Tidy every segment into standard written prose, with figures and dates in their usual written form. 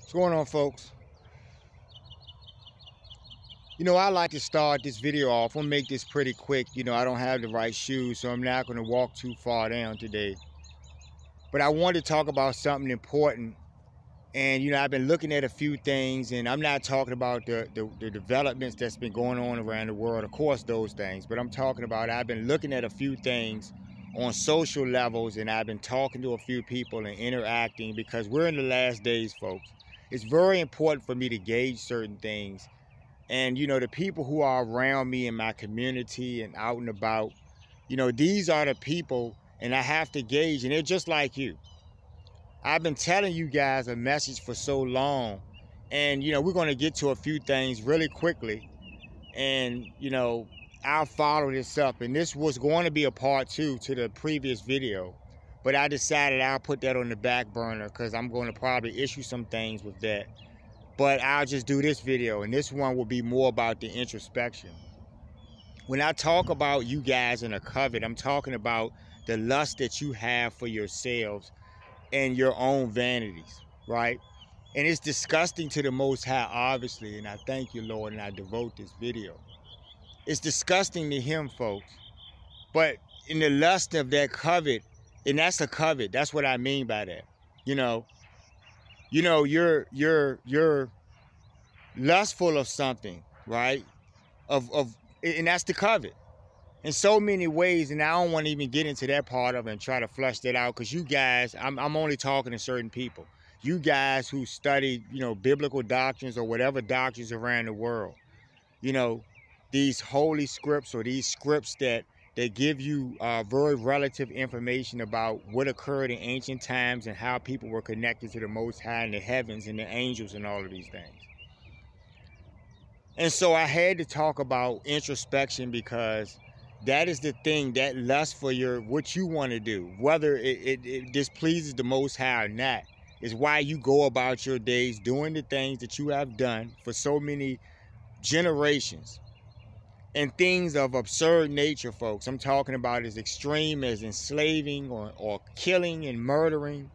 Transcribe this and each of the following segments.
What's going on, folks? I like to start this video off. I'm gonna make this pretty quick. I don't have the right shoes, so I'm not gonna walk too far down today. But I want to talk about something important. And I've been looking at a few things, and I'm not talking about the developments that's been going on around the world. Of course, those things. But I'm talking about I've been looking at a few things on social levels, and I've been talking to a few people and interacting because we're in the last days, folks. It's very important for me to gauge certain things. And, the people who are around me in my community and out and about, these are the people, and I have to gauge, and they're just like you. I've been telling you guys a message for so long, and, we're going to get to a few things really quickly, and, I'll follow this up. And this was going to be a part 2 to the previous video, but I decided I'll put that on the back burner because I'm going to probably issue some things with that. But I'll just do this video, and this one will be more about the introspection. When I talk about you guys in a covet, I'm talking about the lust that you have for yourselves and your own vanities, right? And it's disgusting to the Most High, obviously, and I thank you, Lord, and I devote this video. It's disgusting to Him, folks. But in the lust of that covet, and that's a covet, that's what I mean by that, you're lustful of something, right? And that's the covet. In so many ways, and I don't want to even get into that part of it and try to flush that out, because you guys, I'm only talking to certain people. You guys who study, biblical doctrines or whatever doctrines around the world, these holy scripts or these scripts that give you very relative information about what occurred in ancient times and how people were connected to the Most High and the heavens and the angels and all of these things. And so I had to talk about introspection because that is the thing, that lust for what you want to do, whether it displeases the Most High or not, is why you go about your days doing the things that you have done for so many generations. And things of absurd nature, folks. I'm talking about as extreme as enslaving or killing and murdering.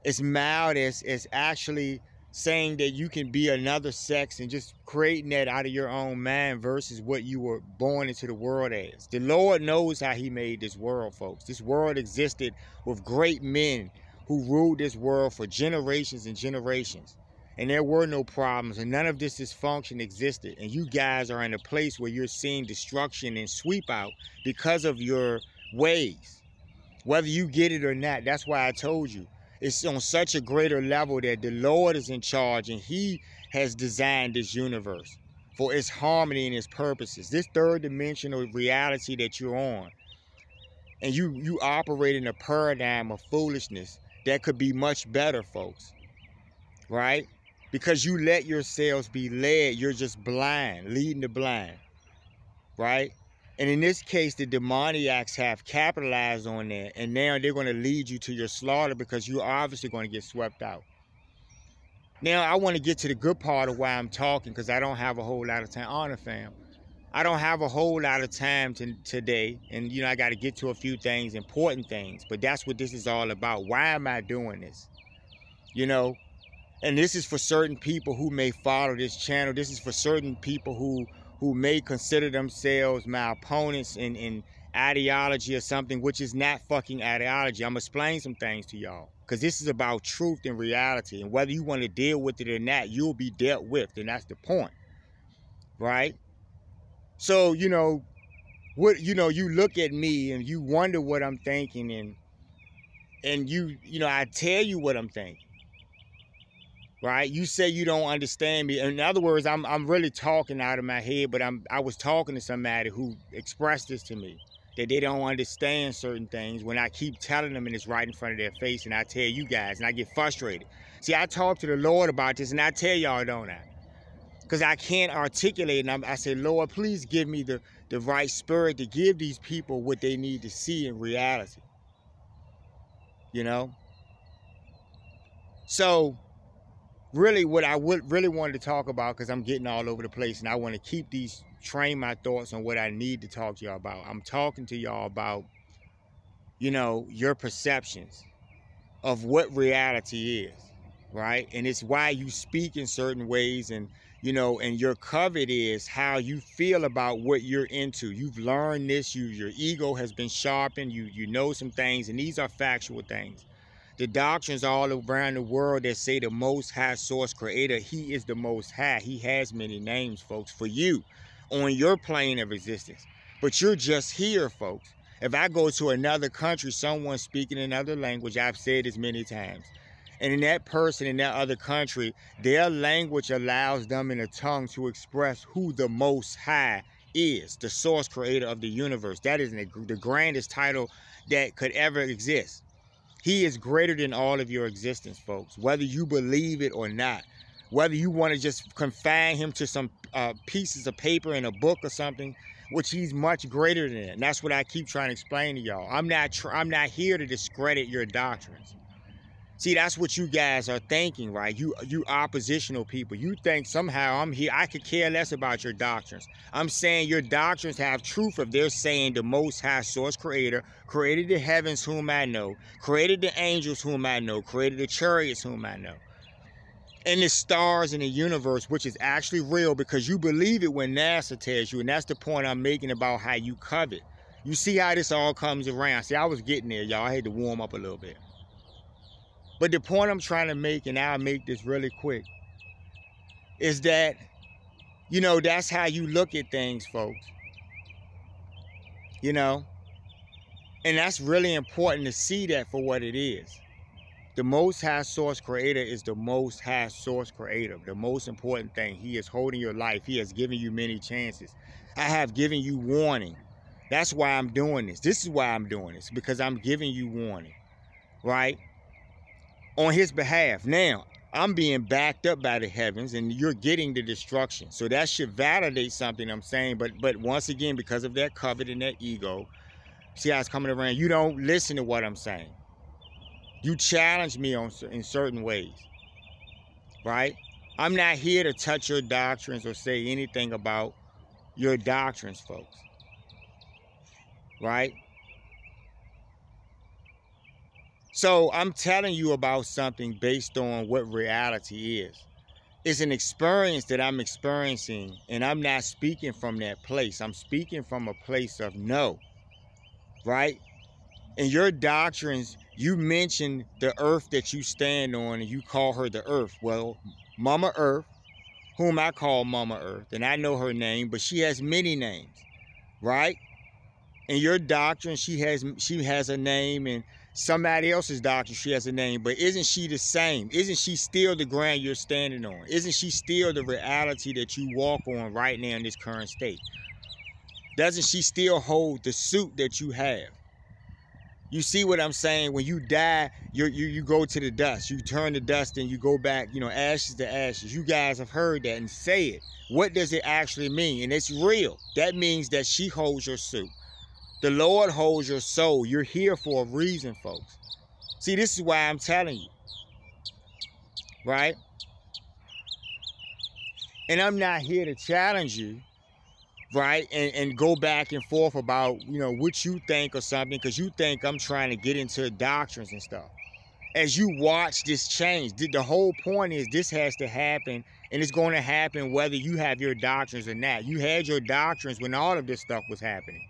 As mild as actually saying that you can be another sex and just creating that out of your own mind versus what you were born into the world as. The Lord knows how He made this world, folks. This world existed with great men who ruled this world for generations and generations. And there were no problems, and none of this dysfunction existed. And you guys are in a place where you're seeing destruction and sweep out because of your ways, whether you get it or not. That's why I told you. It's on such a greater level that the Lord is in charge, and He has designed this universe for its harmony and its purposes. This third dimensional reality that you're on, and you operate in a paradigm of foolishness that could be much better, folks, right? Because you let yourselves be led. You're just blind, leading the blind, right? And in this case, the demoniacs have capitalized on that, and now they're going to lead you to your slaughter because you're obviously going to get swept out. Now, I want to get to the good part of why I'm talking, because I don't have a whole lot of time. Honor, fam. I don't have a whole lot of time today, and, I got to get to a few things, important things, but that's what this is all about. Why am I doing this? And this is for certain people who may follow this channel. This is for certain people who may consider themselves my opponents in ideology or something, which is not fucking ideology. I'm going to explain some things to y'all, because this is about truth and reality. And whether you want to deal with it or not, you'll be dealt with. And that's the point, right? So, you look at me and you wonder what I'm thinking. And I tell you what I'm thinking. Right? You say you don't understand me. In other words, I'm really talking out of my head, but I was talking to somebody who expressed this to me, that they don't understand certain things when I keep telling them and it's right in front of their face, and I tell you guys, and I get frustrated. See, I talk to the Lord about this, and I tell y'all, don't I? Because I can't articulate, and I say, Lord, please give me the right spirit to give these people what they need to see in reality. So really, what I really wanted to talk about, because I'm getting all over the place, and I want to train my thoughts on what I need to talk to y'all about. I'm talking to y'all about, your perceptions of what reality is. right? And it's why you speak in certain ways, and you know, and your covet is how you feel about what you're into. You've learned this, your ego has been sharpened, you know some things, and these are factual things. The doctrines all around the world that say the Most High Source Creator, He is the Most High. He has many names, folks, for you on your plane of existence. But you're just here, folks. If I go to another country, someone speaking another language, I've said this many times, and in that person in that other country, their language allows them in a tongue to express who the Most High is, the source creator of the universe. That is the grandest title that could ever exist. He is greater than all of your existence, folks, whether you believe it or not. Whether you want to just confine him to some pieces of paper in a book or something, which he's much greater than that. And that's what I keep trying to explain to y'all. I'm not here to discredit your doctrines. See, that's what you guys are thinking, right? You oppositional people. You think somehow I'm here. I could care less about your doctrines. I'm saying your doctrines have truth if they're saying the Most High Source Creator created the heavens whom I know, created the angels whom I know, created the chariots whom I know, and the stars in the universe, which is actually real because you believe it when NASA tells you. And that's the point I'm making about how you covet. You see how this all comes around. See, I was getting there, y'all. I had to warm up a little bit. But the point I'm trying to make, and I'll make this really quick, is that, you know, that's how you look at things, folks. You know? And that's really important to see that for what it is. The Most High Source Creator is the Most High Source Creator. The most important thing. He is holding your life. He has given you many chances. I have given you warning. That's why I'm doing this. This is why I'm doing this, because I'm giving you warning, right? On his behalf. Now, I'm being backed up by the heavens, and you're getting the destruction. So that should validate something I'm saying. But once again, because of that covet and that ego, see how it's coming around? You don't listen to what I'm saying. You challenge me in certain ways, right? I'm not here to touch your doctrines or say anything about your doctrines, folks, right? So I'm telling you about something based on what reality is. It's an experience that I'm experiencing, and I'm not speaking from that place. I'm speaking from a place of no, right? In your doctrines, you mention the earth that you stand on, and you call her the earth. Well, Mama Earth, whom I call Mama Earth, and I know her name, but she has many names, right? In your doctrine, she has a name, and somebody else's doctrine, she has a name, but isn't she the same? Isn't she still the ground you're standing on? Isn't she still the reality that you walk on right now in this current state? Doesn't she still hold the suit that you have? You see what I'm saying? When you die, you go to the dust. You turn to dust and you go back, you know, ashes to ashes. You guys have heard that and say it. What does it actually mean? And it's real. That means that she holds your suit. The Lord holds your soul. You're here for a reason, folks. See, this is why I'm telling you, right? And I'm not here to challenge you, right? And go back and forth about, you know, what you think or something, because you think I'm trying to get into doctrines and stuff. As you watch this change, the whole point is this has to happen, and it's going to happen whether you have your doctrines or not. You had your doctrines when all of this stuff was happening.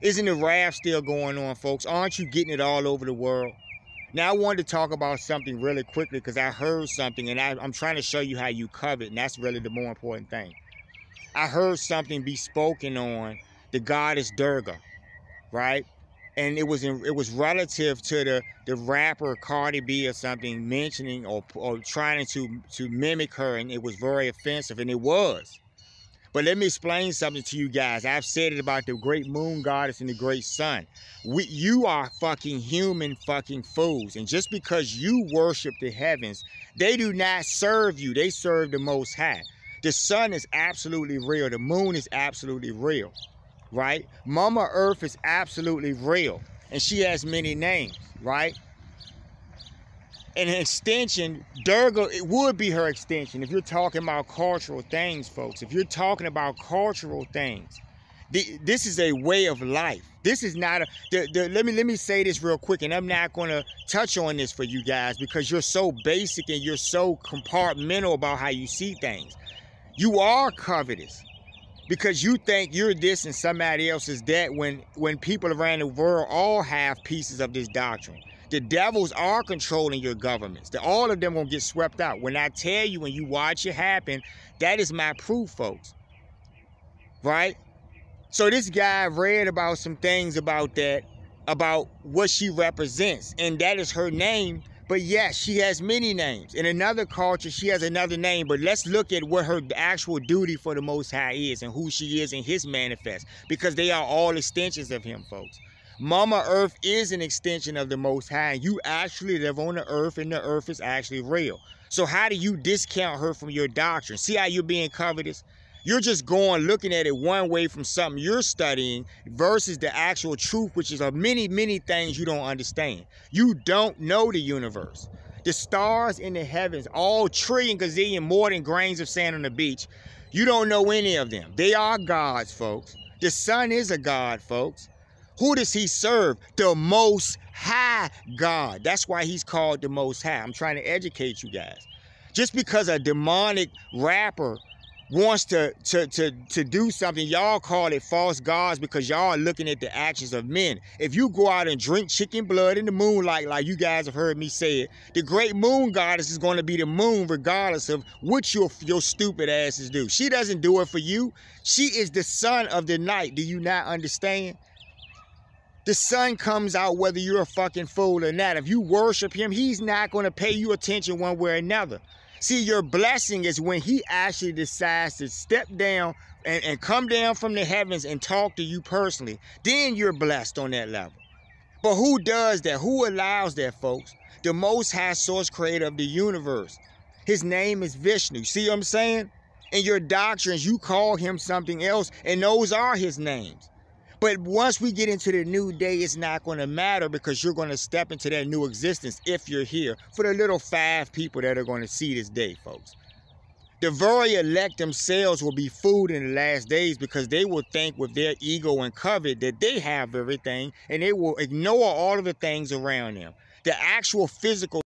Isn't the wrath still going on, folks? Aren't you getting it all over the world? Now, I wanted to talk about something really quickly because I heard something, and I'm trying to show you how you covet, and that's really the more important thing. I heard something be spoken on the goddess Durga, right? And it was relative to the rapper Cardi B or something, mentioning or trying to mimic her, and it was very offensive, and it was. But let me explain something to you guys. I've said it about the great moon goddess and the great sun. You are fucking human fucking fools. And just because you worship the heavens, they do not serve you. They serve the Most High. The sun is absolutely real. The moon is absolutely real, right? Mama Earth is absolutely real. And she has many names, right? And an extension, Durga, it would be her extension if you're talking about cultural things, folks. If you're talking about cultural things, This is a way of life. This is not a, let me say this real quick, and I'm not going to touch on this for you guys because you're so basic and you're so compartmental about how you see things. You are covetous because you think you're this and somebody else is that, when people around the world all have pieces of this doctrine. The devils are controlling your governments. All of them gonna get swept out. When I tell you, when you watch it happen, that is my proof, folks. Right? So this guy read about some things about that, about what she represents, and that is her name. But yes, she has many names. In another culture, she has another name, but let's look at what her actual duty for the Most High is and who she is in his manifest, because they are all extensions of him, folks. Mama Earth is an extension of the Most High, and you actually live on the earth, and the earth is actually real. So how do you discount her from your doctrine? See how you're being covetous? You're just looking at it one way from something you're studying versus the actual truth, which is of many, many things you don't understand. You don't know the universe. The stars in the heavens, all trillion, gazillion, more than grains of sand on the beach. You don't know any of them. They are gods, folks. The sun is a god, folks. Who does he serve? The Most High God. That's why he's called the Most High. I'm trying to educate you guys. Just because a demonic rapper wants to do something, y'all call it false gods because y'all are looking at the actions of men. If you go out and drink chicken blood in the moonlight, like you guys have heard me say it, the great moon goddess is going to be the moon regardless of what your stupid asses do. She doesn't do it for you. She is the son of the night. Do you not understand? The sun comes out whether you're a fucking fool or not. If you worship him, he's not going to pay you attention one way or another. See, your blessing is when he actually decides to step down and come down from the heavens and talk to you personally. Then you're blessed on that level. But who does that? Who allows that, folks? The Most High source creator of the universe. His name is Vishnu. See what I'm saying? In your doctrines, you call him something else, and those are his names. But once we get into the new day, it's not going to matter because you're going to step into that new existence if you're here. For the little 5 people that are going to see this day, folks. The very elect themselves will be fooled in the last days because they will think with their ego and covet that they have everything, and they will ignore all of the things around them. The actual physical